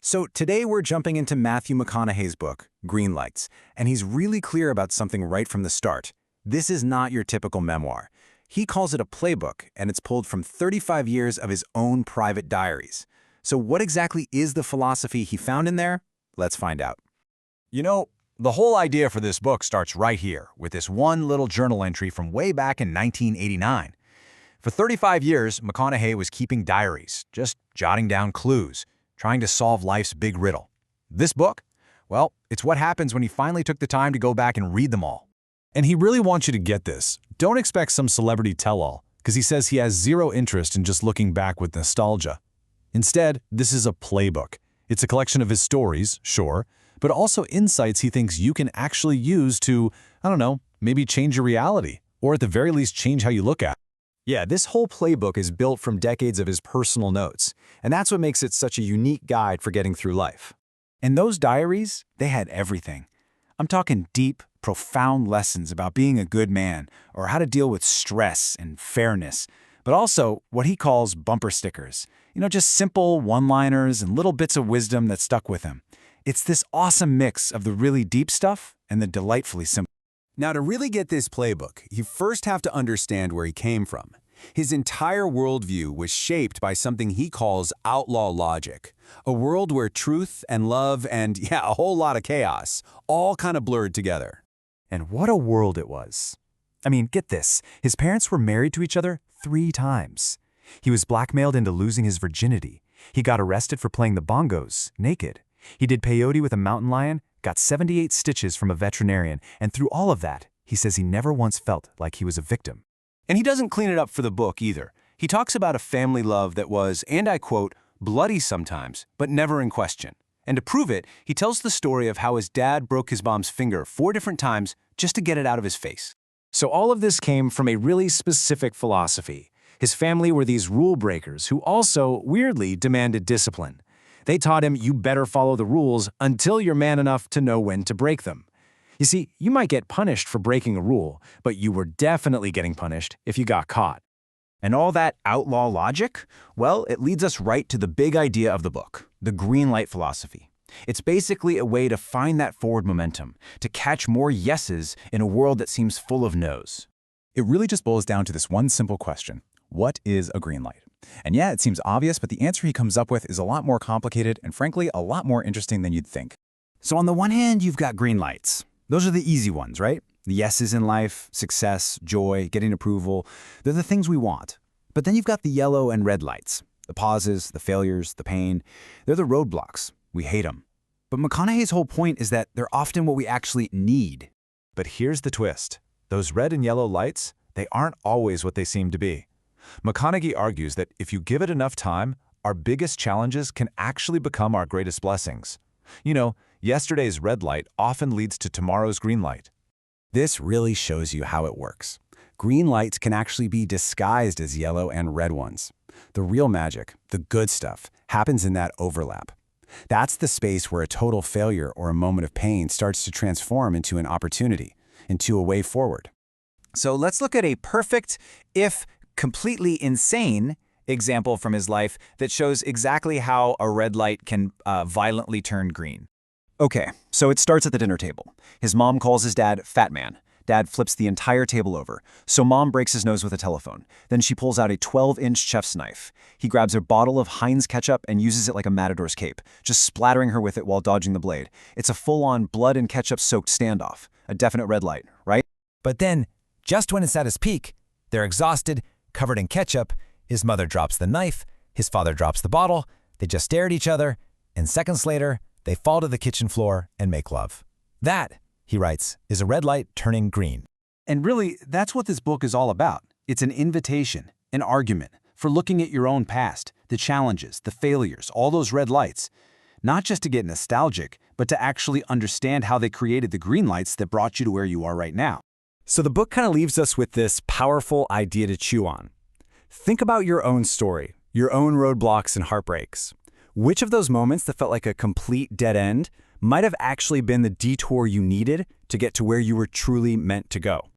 So today we're jumping into Matthew McConaughey's book, Greenlights, and he's really clear about something right from the start. This is not your typical memoir. He calls it a playbook, and it's pulled from 35 years of his own private diaries. So what exactly is the philosophy he found in there? Let's find out. You know, the whole idea for this book starts right here, with this one little journal entry from way back in 1989. For 35 years, McConaughey was keeping diaries, just jotting down clues, trying to solve life's big riddle. This book? Well, it's what happens when he finally took the time to go back and read them all. And he really wants you to get this. Don't expect some celebrity tell-all, because he says he has zero interest in just looking back with nostalgia. Instead, this is a playbook. It's a collection of his stories, sure, but also insights he thinks you can actually use to, maybe change your reality, or at the very least change how you look at it. Yeah, this whole playbook is built from decades of his personal notes, and that's what makes it such a unique guide for getting through life. And those diaries, they had everything. I'm talking deep, profound lessons about being a good man, or how to deal with stress and fairness, but also what he calls bumper stickers. Just simple one-liners and little bits of wisdom that stuck with him. It's this awesome mix of the really deep stuff and the delightfully simple. Now, to really get this playbook, you first have to understand where he came from. His entire worldview was shaped by something he calls outlaw logic, a world where truth and love and, a whole lot of chaos all kind of blurred together. And what a world it was. I mean, get this. His parents were married to each other 3 times. He was blackmailed into losing his virginity. He got arrested for playing the bongos, naked. He did peyote with a mountain lion, got 78 stitches from a veterinarian, and through all of that, he says he never once felt like he was a victim. And he doesn't clean it up for the book either. He talks about a family love that was, and I quote, bloody sometimes, but never in question. And to prove it, he tells the story of how his dad broke his mom's finger 4 different times just to get it out of his face. So all of this came from a really specific philosophy. His family were these rule breakers who also, weirdly, demanded discipline. They taught him you better follow the rules until you're man enough to know when to break them. You see, you might get punished for breaking a rule, but you were definitely getting punished if you got caught. And all that outlaw logic? Well, it leads us right to the big idea of the book, the green light philosophy. It's basically a way to find that forward momentum, to catch more yeses in a world that seems full of no's. It really just boils down to this one simple question. What is a green light? And yeah, it seems obvious, but the answer he comes up with is a lot more complicated and frankly, a lot more interesting than you'd think. So on the one hand, you've got green lights. Those are the easy ones, right? The yeses in life, success, joy, getting approval. They're the things we want. But then you've got the yellow and red lights. The pauses, the failures, the pain. They're the roadblocks. We hate them. But McConaughey's whole point is that they're often what we actually need. But here's the twist. Those red and yellow lights, they aren't always what they seem to be. McConaughey argues that if you give it enough time, our biggest challenges can actually become our greatest blessings. Yesterday's red light often leads to tomorrow's green light. This really shows you how it works. Green lights can actually be disguised as yellow and red ones. The real magic, the good stuff, happens in that overlap. That's the space where a total failure or a moment of pain starts to transform into an opportunity, into a way forward. So let's look at a perfect, if completely insane, example from his life that shows exactly how a red light can violently turn green. Okay, so it starts at the dinner table. His mom calls his dad Fat Man. Dad flips the entire table over, so mom breaks his nose with a telephone. Then she pulls out a 12-inch chef's knife. He grabs a bottle of Heinz ketchup and uses it like a matador's cape, just splattering her with it while dodging the blade. It's a full-on blood and ketchup-soaked standoff. A definite red light, right? But then, just when it's at its peak, they're exhausted, covered in ketchup, his mother drops the knife, his father drops the bottle, they just stare at each other, and seconds later, they fall to the kitchen floor and make love. That, he writes, is a red light turning green. And really, that's what this book is all about. It's an invitation, an argument, for looking at your own past, the challenges, the failures, all those red lights. Not just to get nostalgic, but to actually understand how they created the green lights that brought you to where you are right now. So the book kind of leaves us with this powerful idea to chew on. Think about your own story, your own roadblocks and heartbreaks. Which of those moments that felt like a complete dead end might have actually been the detour you needed to get to where you were truly meant to go?